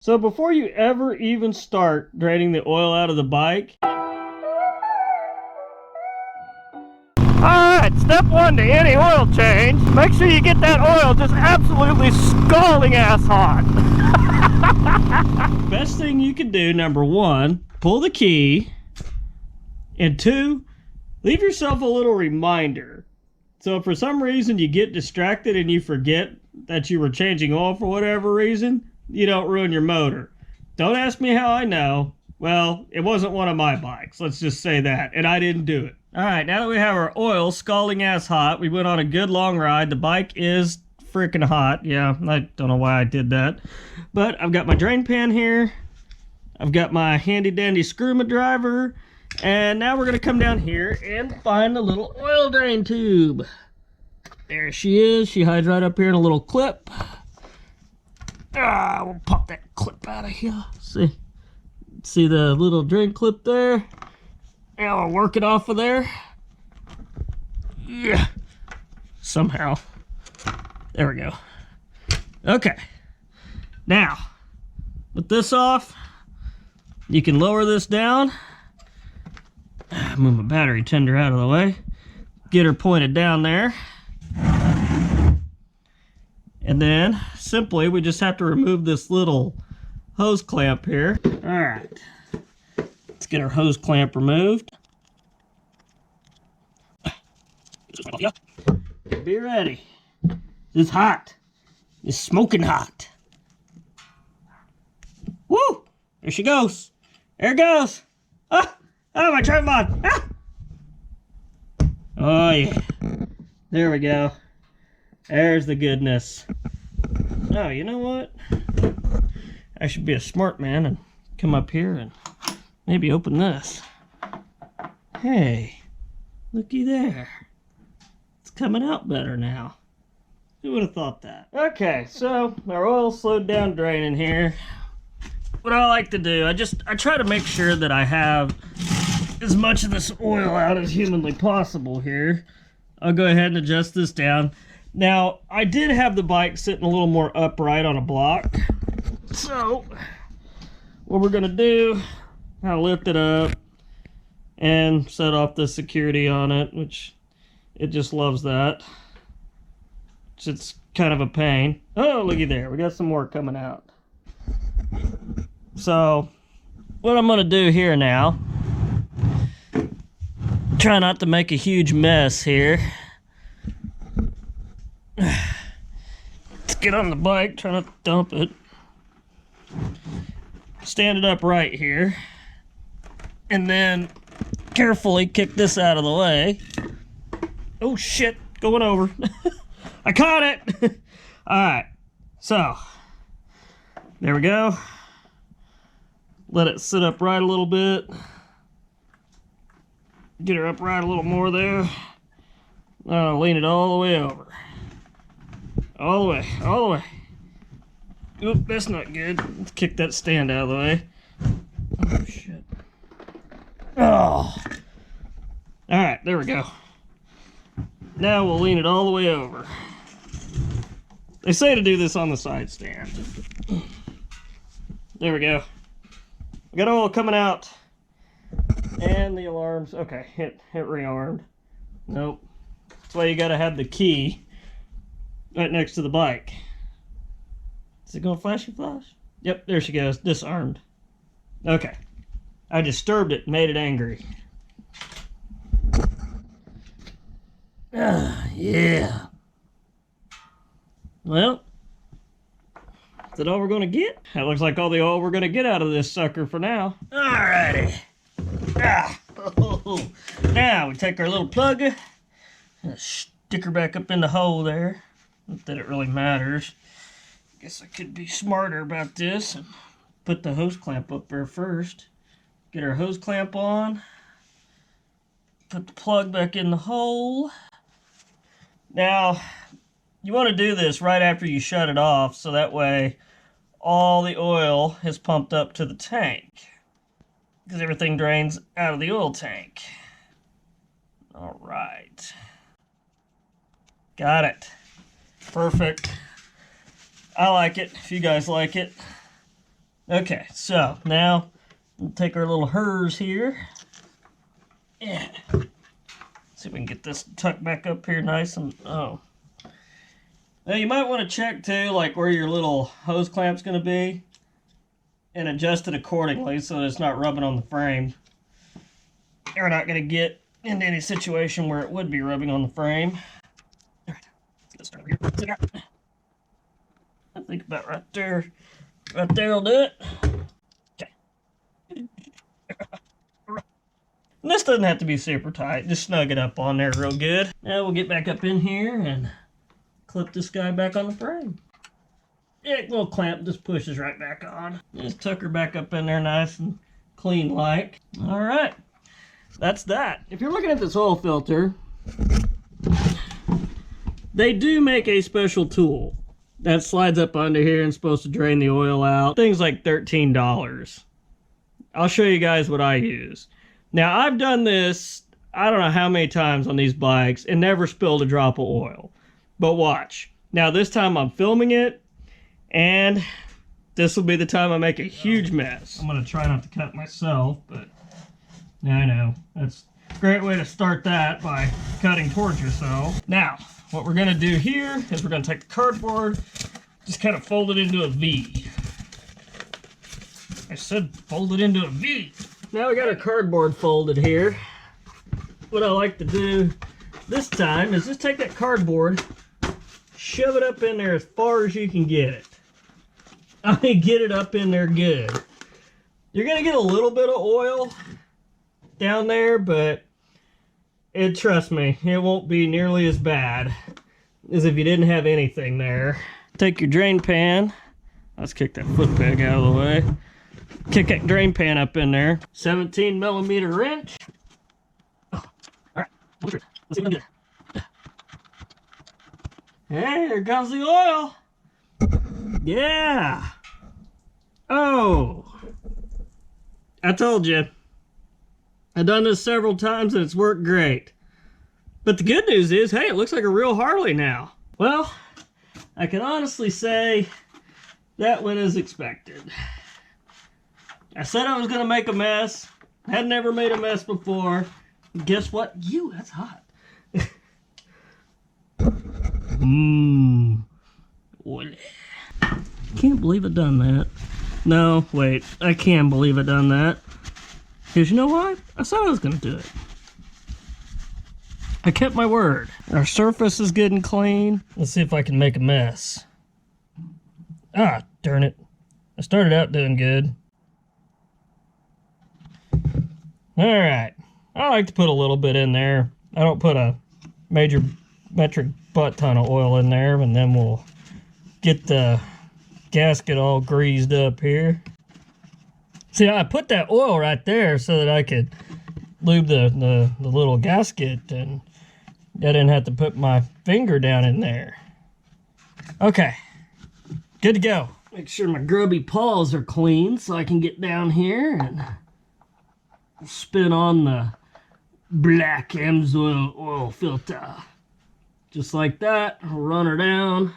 So before you ever even start draining the oil out of the bike, alright, step one to any oil change, make sure you get that oil just absolutely scalding ass hot. Best thing you can do, number one, pull the key, and two, leave yourself a little reminder. So if for some reason you get distracted and you forget that you were changing oil for whatever reason, you don't ruin your motor. Don't ask me how I know. Well, it wasn't one of my bikes, let's just say that, and I didn't do it. Alright, now that we have our oil scalding ass hot, we went on a good long ride. The bike is freaking hot. Yeah, I don't know why I did that. But I've got my drain pan here. I've got my handy dandy Screamin driver. And now we're going to come down here and find the little oil drain tube. There she is. She hides right up here in a little clip. We'll pop that clip out of here. See the little drain clip there? Yeah, I'll work it off of there. Yeah. Somehow. There we go. Okay. Now, with this off, you can lower this down. Move my battery tender out of the way. Get her pointed down there. And then, simply, we just have to remove this little hose clamp here. Alright. Let's get our hose clamp removed. Be ready. It's hot. It's smoking hot. Woo! There she goes. There it goes. Ah! Oh, my tripod. Ah! Oh, yeah. There we go. There's the goodness. Oh, you know what? I should be a smart man and come up here and maybe open this. Hey, looky there. It's coming out better now. Who would have thought that? Okay, so our oil slowed down draining here. What I like to do, I try to make sure that I have as much of this oil out as humanly possible here. I'll go ahead and adjust this down. Now, I did have the bike sitting a little more upright on a block. So, what we're gonna do, I'll lift it up and set off the security on it, which it just loves that. It's kind of a pain. Oh, looky there, we got some more coming out. So, what I'm gonna do here now, try not to make a huge mess here. Let's get on the bike, try not to dump it. Stand it up right here. And then carefully kick this out of the way. Oh shit, going over. I caught it! Alright, so there we go. Let it sit upright a little bit. Get her upright a little more there. Lean it all the way over. All the way, all the way. Oop, that's not good. Let's kick that stand out of the way. Oh, shit. Oh. Alright, there we go. Now we'll lean it all the way over. They say to do this on the side stand. There we go. We got oil coming out. And the alarms. Okay, hit rearmed. Nope. That's why you gotta have the key right next to the bike. Is it gonna flashy flash? Yep, there she goes, disarmed. Okay. I disturbed it, made it angry. Yeah. Well, is that all we're gonna get? That looks like all the oil we're gonna get out of this sucker for now. Alrighty. Now we take our little plugger, stick her back up in the hole there. Not that it really matters. Guess I could be smarter about this and put the hose clamp up there first. Get our hose clamp on. Put the plug back in the hole. Now, you want to do this right after you shut it off, so that way all the oil is pumped up to the tank, because everything drains out of the oil tank. All right. Got it. Perfect. I like it. If you guys like it, Okay, so now we'll take our little hers here. Yeah. See if we can get this tucked back up here nice and, oh. Now you might want to check too, like where your little hose clamp's going to be and adjust it accordingly so that it's not rubbing on the frame. You're not going to get into any situation where it would be rubbing on the frame. All right, let's get this over here. I think about right there. Right there will do it. Okay. And this doesn't have to be super tight. Just snug it up on there real good. Now we'll get back up in here and clip this guy back on the frame. Yeah, little clamp just pushes right back on. Just tuck her back up in there nice and clean like. All right, that's that. If you're looking at this oil filter, they do make a special tool that slides up under here and is supposed to drain the oil out. Things like $13. I'll show you guys what I use. Now, I've done this, I don't know how many times on these bikes and never spilled a drop of oil. But watch. Now, this time I'm filming it, and this will be the time I make a huge mess. I'm going to try not to cut myself, but yeah, I know. That's a great way to start that, by cutting towards yourself. Now, what we're going to do here is we're going to take the cardboard, just kind of fold it into a V. I said fold it into a V. Now we got our cardboard folded here. What I like to do this time is just take that cardboard, shove it up in there as far as you can get it. I mean, get it up in there good. You're going to get a little bit of oil down there, but trust me, it won't be nearly as bad as if you didn't have anything there. Take your drain pan. Let's kick that foot peg out of the way. Kick that drain pan up in there. 17mm wrench. Oh, all right, let's see what I can do. Hey, here comes the oil. Yeah. Oh, I told you. I've done this several times and it's worked great. But the good news is, hey, it looks like a real Harley now. Well, I can honestly say that went as expected. I said I was going to make a mess. Had never made a mess before. Guess what? That's hot. Can't believe it done that. No, wait. I can believe it done that. Because you know what? I said I was going to do it. I kept my word. Our surface is good and clean. Let's see if I can make a mess. Ah, darn it. I started out doing good. Alright. I like to put a little bit in there. I don't put a major metric butt ton of oil in there, and then we'll get the gasket all greased up here. See, I put that oil right there so that I could lube the little gasket, and I didn't have to put my finger down in there. Okay, good to go. Make sure my grubby paws are clean so I can get down here and spin on the black Amsoil oil filter. Just like that, run her down.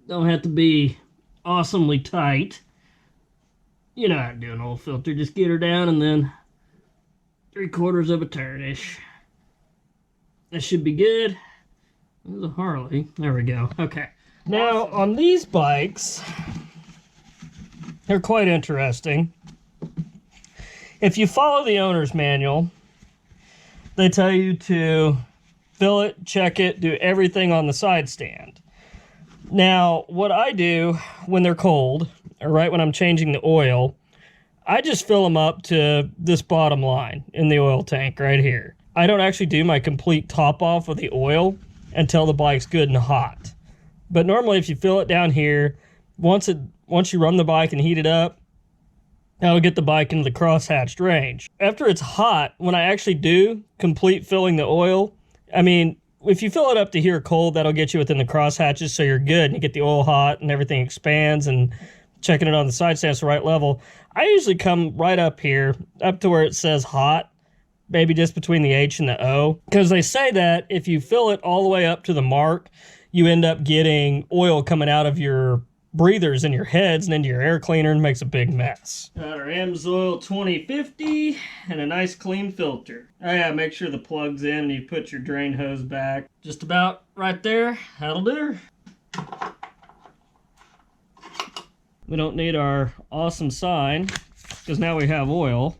Don't have to be awesomely tight. You know how to do an oil filter. Just get her down and then 3/4 of a turn-ish. That should be good. There's a Harley. There we go. Okay. Now, on these bikes, they're quite interesting. If you follow the owner's manual, they tell you to fill it, check it, do everything on the side stand. Now, what I do when they're cold, or right when I'm changing the oil, I just fill them up to this bottom line in the oil tank right here. I don't actually do my complete top off of the oil until the bike's good and hot. But normally if you fill it down here, once you run the bike and heat it up, that'll get the bike into the crosshatched range. After it's hot, when I actually do complete filling the oil, I mean, if you fill it up to here cold, that'll get you within the crosshatches, so you're good, and you get the oil hot and everything expands, and checking it on the side stand's the right level. I usually come right up here, up to where it says hot, maybe just between the H and the O, because they say that if you fill it all the way up to the mark, you end up getting oil coming out of your breathers in your heads and into your air cleaner and makes a big mess. Got our Amsoil 2050 and a nice clean filter. Oh yeah, make sure the plug's in and you put your drain hose back. Just about right there, that'll do. We don't need our awesome sign because now we have oil.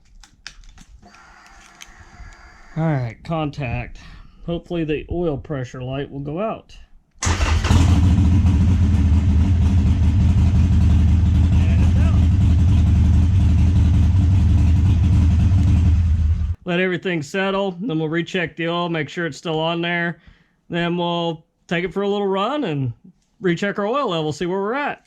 All right, contact. Hopefully the oil pressure light will go out. Let everything settle, then we'll recheck the oil, make sure it's still on there. Then we'll take it for a little run and recheck our oil level, see where we're at.